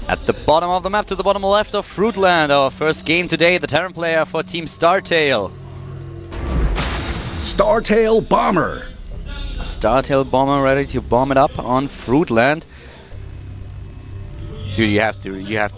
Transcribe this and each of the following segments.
At the bottom of the map, to the bottom left of Fruitland, our first game today, the Terran player for Team StarTale. StarTale Bomber. StarTale Bomber ready to bomb it up on Fruitland. Dude, you have to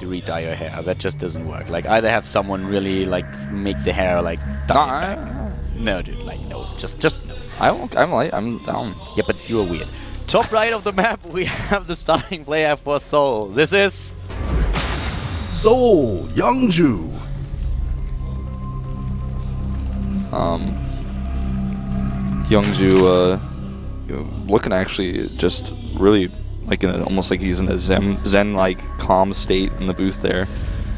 re-dye your hair. That just doesn't work. Like, either have someone really like make the hair like dye it back. No, dude, like no, just no. I'm down. Yeah, but you're weird. Top right of the map, we have the starting player for Seoul. This is Seoul, YoungJoo. YoungJoo, looking actually just really like almost like he's in a zen like calm state in the booth there.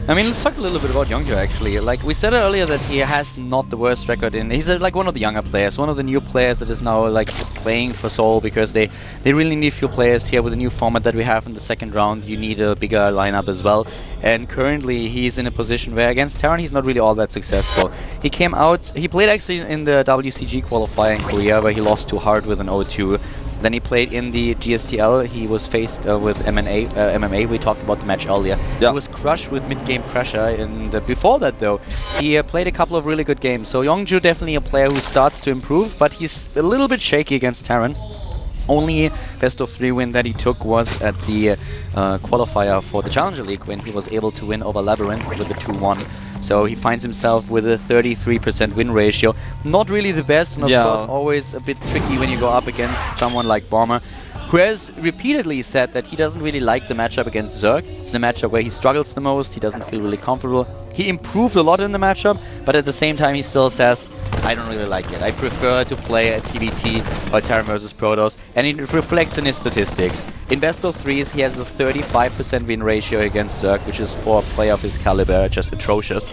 I mean, let's talk a little bit about YoungJoo actually. Like we said earlier that he has not the worst record in. He's like one of the younger players, one of the new players that is now like playing for Seoul because they really need a few players here with the new format that we have in the second round. You need a bigger lineup as well. And currently he's in a position where against Terran he's not really all that successful. He came out, he played actually in the WCG qualifier in Korea where he lost to Hard with an 0-2. Then he played in the GSTL. He was faced with MMA. We talked about the match earlier. Yeah. He was crushed with mid-game pressure. And before that, though, he played a couple of really good games. So YoungJoo definitely a player who starts to improve, but he's a little bit shaky against Terran. Only best-of-3 win that he took was at the qualifier for the Challenger League when he was able to win over Labyrinth with a 2-1. So he finds himself with a 33% win ratio. Not really the best, and of course always a bit tricky when you go up against someone like Bomber, who has repeatedly said that he doesn't really like the matchup against Zerg. It's the matchup where he struggles the most, he doesn't feel really comfortable. He improved a lot in the matchup, but at the same time he still says, I don't really like it. I prefer to play at TBT or Terran vs Protoss, and it reflects in his statistics. In best-of-3s, he has a 35% win ratio against Zerg, which is for a player of his caliber just atrocious.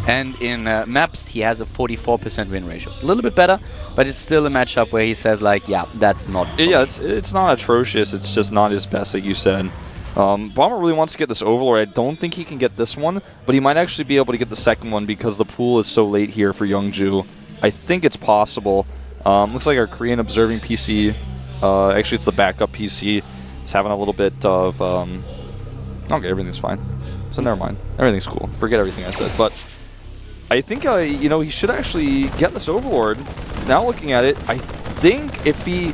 And in maps, he has a 44% win ratio. A little bit better, but it's still a matchup where he says, like, yeah, that's not... Yeah, it's not atrocious, it's just not his best, like you said. Bomber really wants to get this Overlord. I don't think he can get this one, but he might actually be able to get the second one because the pool is so late here for YoungJoo. I think it's possible. Looks like our Korean observing PC, actually it's the backup PC, is having a little bit of... okay, everything's fine. So never mind. Everything's cool. Forget everything I said. But I think, you know, he should actually get this Overlord. Now looking at it, I think if he...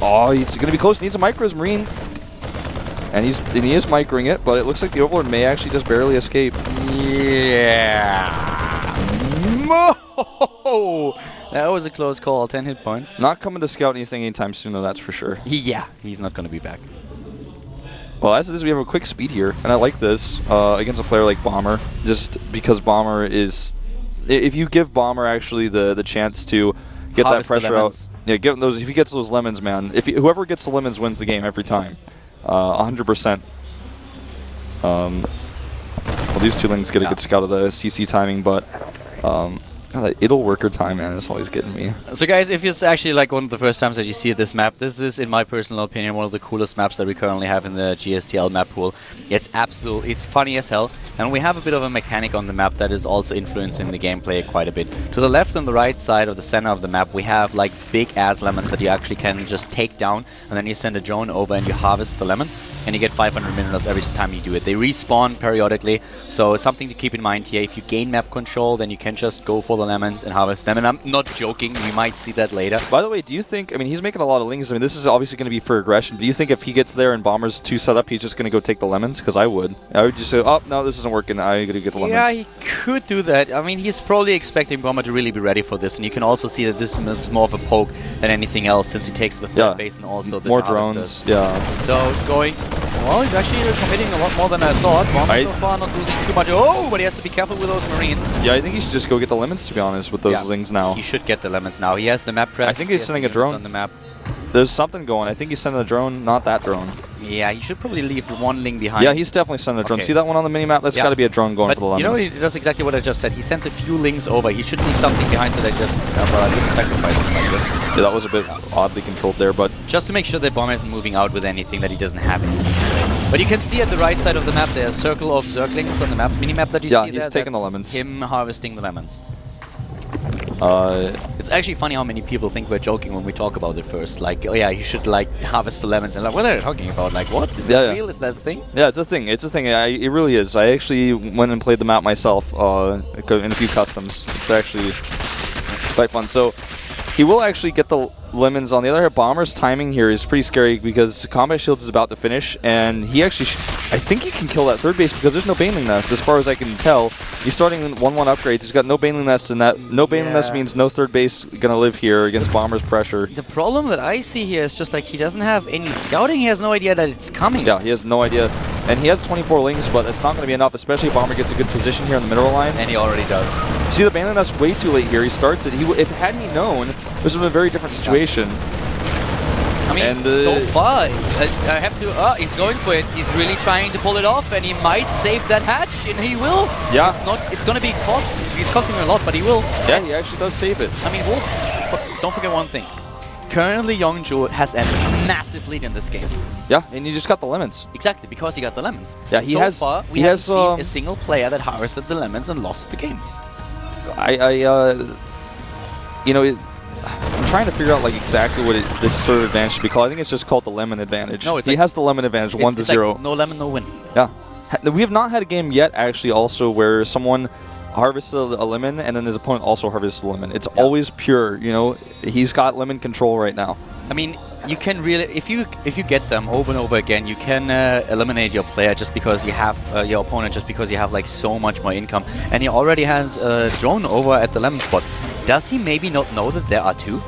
Oh, he's going to be close. He needs a micros Marine. And he is microing it, but it looks like the Overlord may actually just barely escape. Yeah. No! That was a close call. 10 hit points. Not coming to scout anything anytime soon, though, that's for sure. Yeah, he's not going to be back. Well, as it is, we have a quick speed here, and I like this against a player like Bomber, just because Bomber is... If you give Bomber actually the chance to get Harvest that pressure out... Yeah, if he gets those lemons, man. Whoever gets the lemons wins the game every time. 100%. Well, these two things get a good scout of the CC timing, but that idle worker time, man, is always getting me. So guys, if it's actually like one of the first times that you see this map, this is, in my personal opinion, one of the coolest maps that we currently have in the GSTL map pool. It's funny as hell, and we have a bit of a mechanic on the map that is also influencing the gameplay quite a bit. To the left and the right side of the center of the map, we have like big ass lemons that you actually can just take down, and then you send a drone over and you harvest the lemon, and you get 500 minerals every time you do it. They respawn periodically, so something to keep in mind here. If you gain map control, then you can just go for the lemons and harvest them, and I'm not joking, we might see that later. By the way, do you think, I mean, he's making a lot of lings, I mean, this is obviously going to be for aggression. Do you think if he gets there and Bomber's 2 set up, he's just going to go take the lemons? Because I would just say, oh, no, this isn't working, I'm going to get the lemons. Yeah, he could do that. I mean, he's probably expecting Bomber to really be ready for this, and you can also see that this is more of a poke than anything else, since he takes the third base and also the more drones, So going... Well, he's actually committing a lot more than I thought. Bomber so far not losing too much. Oh, but he has to be careful with those Marines. Yeah, I think he should just go get the lemons, to be honest, with those lings now. He should get the lemons now. He has the map press. I think he's sending a drone on the map. There's something going. I think he's sending a drone, not that drone. Yeah, he should probably leave one ling behind. Yeah, he's definitely sending a drone. See that one on the minimap? That's got to be a drone going for the lemons. You know, he does exactly what I just said. He sends a few lings over. He should leave something behind so that just didn't sacrifice them like this. Yeah, that was a bit oddly controlled there, but... Just to make sure that Bomber isn't moving out with anything that he doesn't have anything. But you can see at the right side of the map, there's a circle of Zerglings on the map, minimap that you see there. Yeah, he's taking the lemons. Him harvesting the lemons. It's actually funny how many people think we're joking when we talk about it first. Like, oh yeah, you should like harvest the lemons, and like, what are they talking about? Like, what is that real? Is that a thing? Yeah, it's a thing. It's a thing. It really is. I actually went and played the map myself in a few customs. It's quite fun. So he will actually get the lemons. On the other hand, Bomber's timing here is pretty scary because Combat Shields is about to finish, and he actually, I think he can kill that third base because there's no Baneling Nest, as far as I can tell. He's starting 1-1 upgrades. He's got no Baneling Nest, and that no Baneling Nest means no third base gonna live here against Bomber's pressure. The problem that I see here is just like he doesn't have any scouting. He has no idea that it's coming. Yeah, he has no idea. And he has 24 lings, but it's not going to be enough, especially if Bomber gets a good position here in the mineral line. And he already does. See, the Baneling Nest way too late here. He starts it. If hadn't he known, this would have been a very different situation. I mean, so far, I have to. He's going for it. He's really trying to pull it off, and he might save that hatch, and he will. Yeah. It's going to be cost. It's costing him a lot, but he will. Yeah, he actually does save it. I mean, Wolf. Don't forget one thing. Currently, YoungJoo has a massive lead in this game. Yeah, and he just got the lemons. Exactly, because he got the lemons. Yeah, he has. So far, we haven't seen a single player that harvested the lemons and lost the game. You know, I'm trying to figure out like exactly what this sort of advantage should be called. I think it's just called the lemon advantage. No, he has the lemon advantage, 1-0. Like no lemon, no win. Yeah, we have not had a game yet actually also where someone harvests a lemon and then his opponent also harvests a lemon. It's always pure. You know, he's got lemon control right now. I mean, you can really, if you get them over and over again, you can eliminate your player just because you have your opponent, just because you have like so much more income, and he already has a drone over at the lemon spot. Does he maybe not know that there are two?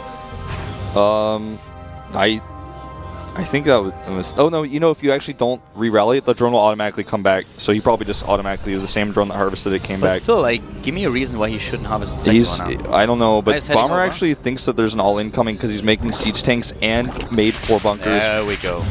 I think that was. Oh no! You know, if you actually don't re-rally it, the drone will automatically come back. So he probably just automatically the same drone that harvested it came back. Still, like, give me a reason why he shouldn't harvest the second one. I don't know, but Bomber actually thinks that there's an all incoming because he's making siege tanks and made 4 bunkers. There we go.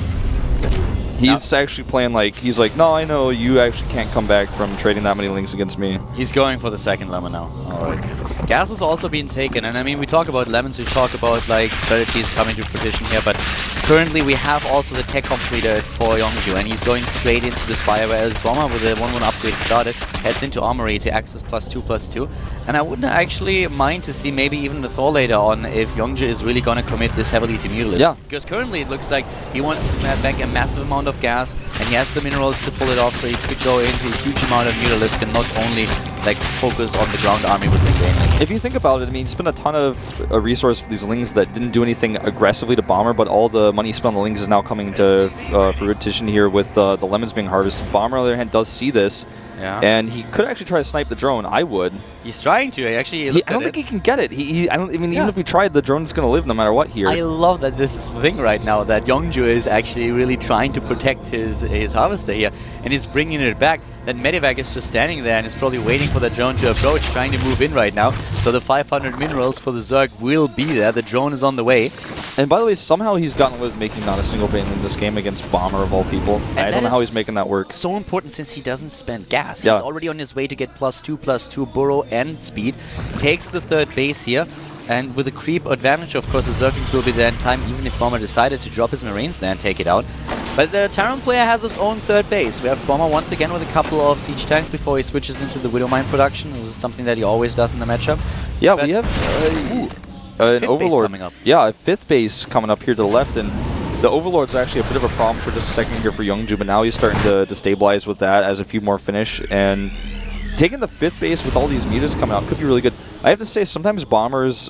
He's actually playing like, he's like, no, I know you actually can't come back from trading that many links against me. He's going for the second lemon now. Alright. Gas is also being taken, and I mean, we talk about lemons, we talk about like strategies coming to fruition here, but currently we have also the tech completer for YoungJoo, and he's going straight into the Spire, whereas Bomber with the 1-1 upgrade started, heads into Armory to access +2/+2, and I wouldn't actually mind to see maybe even the Thor later on if YoungJoo is really going to commit this heavily to Mutalisk. Yeah. Because currently it looks like he wants to bank a massive amount of gas, and he has the minerals to pull it off, so he could go into a huge amount of Mutalisk and not only like focus on the ground army with the game. If you think about it, I mean, he spent a ton of resource for these lings that didn't do anything aggressively to Bomber, but all the money spent on the lings is now coming to fruition here with the lemons being harvested. Bomber, on the other hand, does see this. Yeah. And he could actually try to snipe the drone. I would. He's trying to. I don't think he can get it. Even if he tried, the drone's going to live no matter what here. I love that this is the thing right now, that YoungJoo is actually really trying to protect his harvester here, and he's bringing it back. Then Medivac is just standing there and is probably waiting for the drone to approach, trying to move in right now. So the 500 minerals for the Zerg will be there. The drone is on the way. And by the way, somehow he's gotten away with making not a single bane in this game against Bomber of all people. And I don't know how he's making that work. So important since he doesn't spend gas. Yeah. He's already on his way to get +2/+2 burrow and speed. Takes the third base here. And with the creep advantage, of course, the Zerglings will be there in time, even if Bomber decided to drop his Marines there and take it out. But the Terran player has his own third base. We have Bomber once again with a couple of siege tanks before he switches into the Widowmine production. This is something that he always does in the matchup. Yeah, but we have an Overlord coming up. Yeah, a 5th base coming up here to the left, and the Overlord's actually a bit of a problem for just a second here for YoungJoo, but now he's starting to destabilize with that as a few more finish, and taking the 5th base with all these mutas coming out could be really good. I have to say, sometimes Bomber's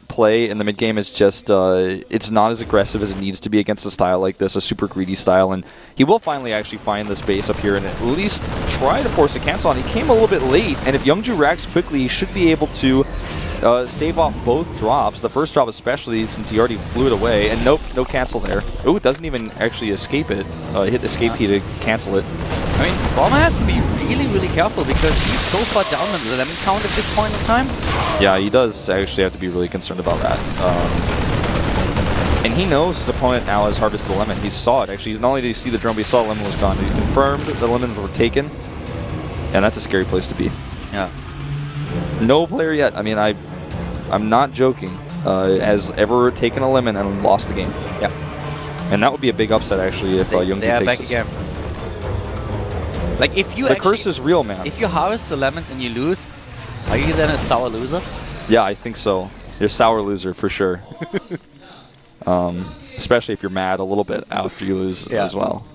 play in the mid-game is just, it's not as aggressive as it needs to be against a style like this, a super greedy style, and he will finally actually find this base up here and at least try to force a cancel on. He came a little bit late, and if YoungJoo racks quickly, he should be able to stave off both drops, the first drop especially, since he already flew it away, and nope, no cancel there. Ooh, it doesn't even actually escape it, hit escape key to cancel it. I mean, Bomber has to be really, really careful because he's so far down on the lemon count at this point in time. Yeah, he does actually have to be really concerned about that. And he knows his opponent now has harvested the lemon. He saw it, actually. Not only did he see the drone, but he saw the lemon was gone. He confirmed the lemons were taken, and that's a scary place to be. Yeah. No player yet, I mean, I'm not joking, has ever taken a lemon and lost the game. Yeah. And that would be a big upset, actually, if YoungJoo takes They are back this. again. Like, if you the curse is real, man. If you harvest the lemons and you lose, are you then a sour loser? Yeah, I think so. You're a sour loser for sure. Especially if you're mad a little bit after you lose as well.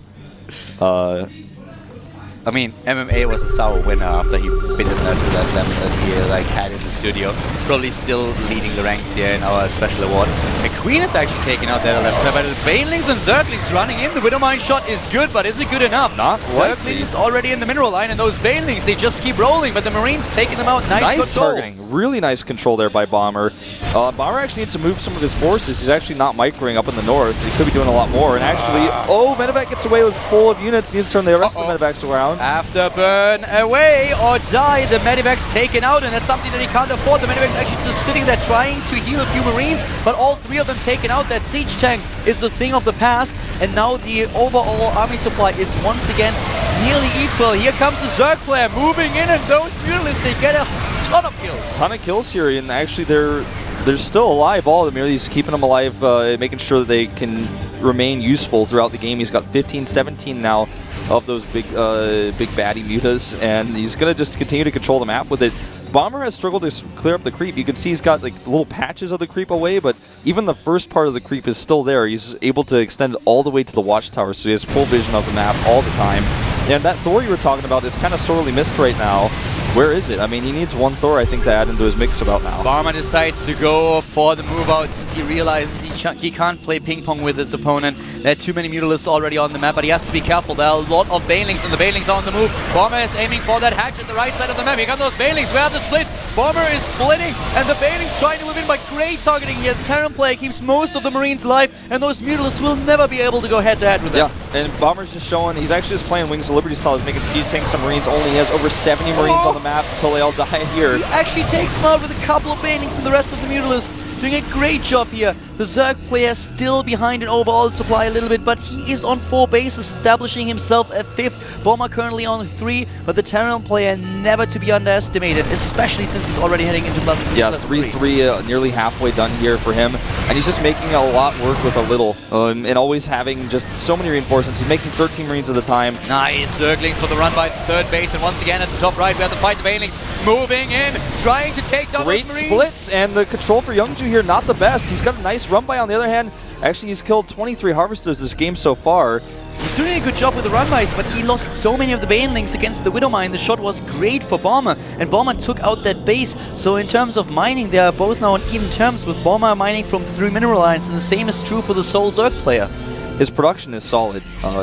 I mean, MMA was a sour winner after he bit into that lemon that he had in the studio. Probably still leading the ranks here in our special award. The Queen is actually taking out that left side, but Banelings and Zerglings running in. The Widowmine shot is good, but is it good enough? Not Zerglings already in the mineral line, and those Banelings, they just keep rolling, but the Marines taking them out. Nice targeting. Really nice control there by Bomber. Bomber actually needs to move some of his forces. He's actually not microing up in the north. He could be doing a lot more. And actually, Medivac gets away with full of units. He needs to turn the rest of the Medivacs around. After burn away or die, the Medivac's taken out, and that's something that he can't afford. The Medivac's actually just sitting there trying to heal a few Marines, but all three of them taken out. That siege tank is the thing of the past, and now the overall army supply is once again nearly equal. Here comes the Zerg player moving in, and those Mutalists, they get a ton of kills. Ton of kills here, and actually they're still alive. All of them, he's keeping them alive, making sure that they can remain useful throughout the game. He's got 15, 17 now of those big baddie mutas, and he's going to just continue to control the map with it. Bomber has struggled to clear up the creep. You can see he's got like little patches of the creep away, but even the first part of the creep is still there. He's able to extend it all the way to the watchtower, so he has full vision of the map all the time. And that Thor you were talking about is kind of sorely missed right now. Where is it? I mean, he needs one Thor, I think, to add into his mix about now. Barma decides to go for the move out since he realizes he can't play ping pong with his opponent. There are too many Mutalisks already on the map, but he has to be careful. There are a lot of Banelings, and the Banelings are on the move. Barma is aiming for that hatch at the right side of the map. Here come those Banelings. Where are the splits? Bomber is splitting, and the Banelings trying to move in, but great targeting here. The Terran player keeps most of the Marines alive, and those Mutalisks will never be able to go head-to-head with them. Yeah, and Bomber's just showing, he's actually just playing Wings of Liberty style. He's making siege tanks some Marines only. He has over 70 Marines on the map until they all die here. He actually takes him out with a couple of Banelings and the rest of the Mutalisks. Doing a great job here. The Zerg player still behind in overall supply a little bit, but he is on 4 bases, establishing himself at 5th. Bomber currently on 3, but the Terran player never to be underestimated, especially since he's already heading into plus 3. Yeah, 3-3, nearly halfway done here for him. And he's just making a lot work with a little, and always having just so many reinforcements. He's making 13 Marines at a time. Nice Zerglings for the run by 3rd base, and once again at the top right we have to fight the Banelings. Moving in, trying to take down great those Marines. Splits, and the control for YoungJoo here, not the best. He's got a nice run by on the other hand. Actually, he's killed 23 Harvesters this game so far. He's doing a good job with the run-bys, but he lost so many of the Banelings against the Widowmine. The shot was great for Bomber, and Bomber took out that base. So in terms of mining, they are both now on even terms, with Bomber mining from 3 mineral lines, and the same is true for the Soul Zerg player. His production is solid.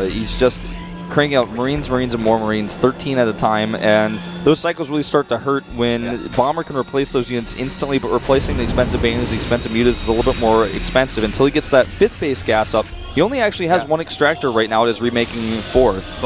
He's just cranking out Marines, and more Marines, 13 at a time, and those cycles really start to hurt when Bomber can replace those units instantly, but replacing the expensive Banelings, the expensive Mutas is a little bit more expensive until he gets that 5th base gas up. He only actually has 1 extractor right now. It is remaking 4th.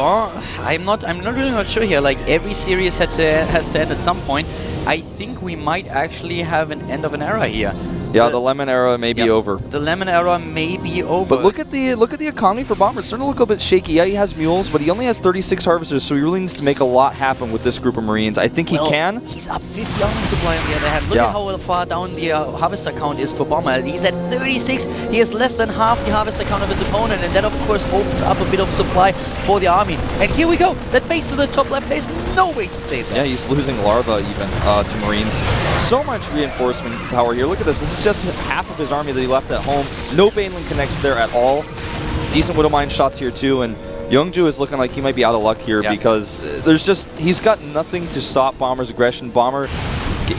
I'm really not sure here. Like, every series has to end at some point. I think we might actually have an end of an era here. Yeah, the Lemon era may be over. The Lemon era may be over. But look at the economy for Bomber. It's starting to look a bit shaky. Yeah, he has mules, but he only has 36 Harvesters, so he really needs to make a lot happen with this group of Marines. I think he can. He's up 50 army supply on the other hand. Look at how far down the Harvester count is for Bomber. He's at 36. He has less than half the Harvester count of his opponent, and that of course opens up a bit of supply for the army. And here we go. That base to the top left, there's no way to save that. Yeah, he's losing Larva even to Marines. So much reinforcement power here. Look at this. This is just half of his army that he left at home. No Baneling connects there at all. Decent Widowmine shots here too, and YoungJoo is looking like he might be out of luck here because he's got nothing to stop Bomber's aggression. Bomber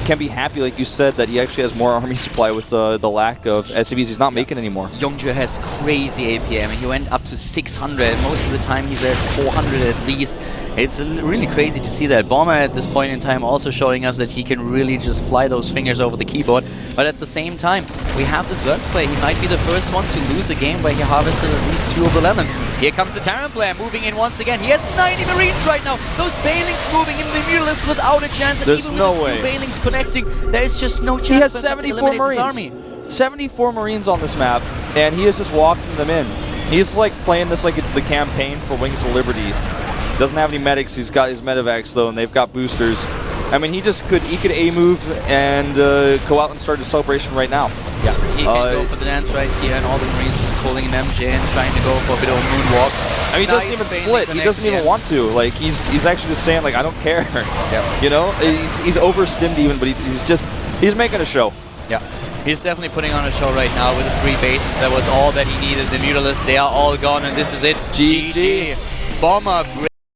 can be happy, like you said, that he actually has more army supply with the lack of SCVs he's not making anymore. YoungJoo has crazy APM, and he went up to 600. Most of the time he's at 400 at least. It's really crazy to see that. Bomber at this point in time also showing us that he can really just fly those fingers over the keyboard. But at the same time, we have the Zerg play. He might be the first one to lose a game where he harvested at least 2 of the lemons. Here comes the Terran player moving in once again. He has 90 Marines right now. Those Banelings moving in, the Mutalisks without a chance. And there's even no with way. The Banelings connecting, there is just no chance. He has for him to 74 eliminate Marines. this army. 74 Marines on this map, and he is just walking them in. He's like playing this like it's the campaign for Wings of Liberty. Doesn't have any medics. He's got his medevacs though, and they've got boosters. I mean, he could A move and go out and start a celebration right now. Yeah, he can go for the dance right here, and all the Marines just pulling an MJ and trying to go for a bit of a moonwalk. I mean, he doesn't even split. He doesn't even want to. Like, he's actually just saying, like, I don't care. You know, he's overstimmed even, but he's He's making a show. Yeah, he's definitely putting on a show right now with the 3 bases. That was all that he needed. The Mutalists, they are all gone, and this is it. GG. Bomber.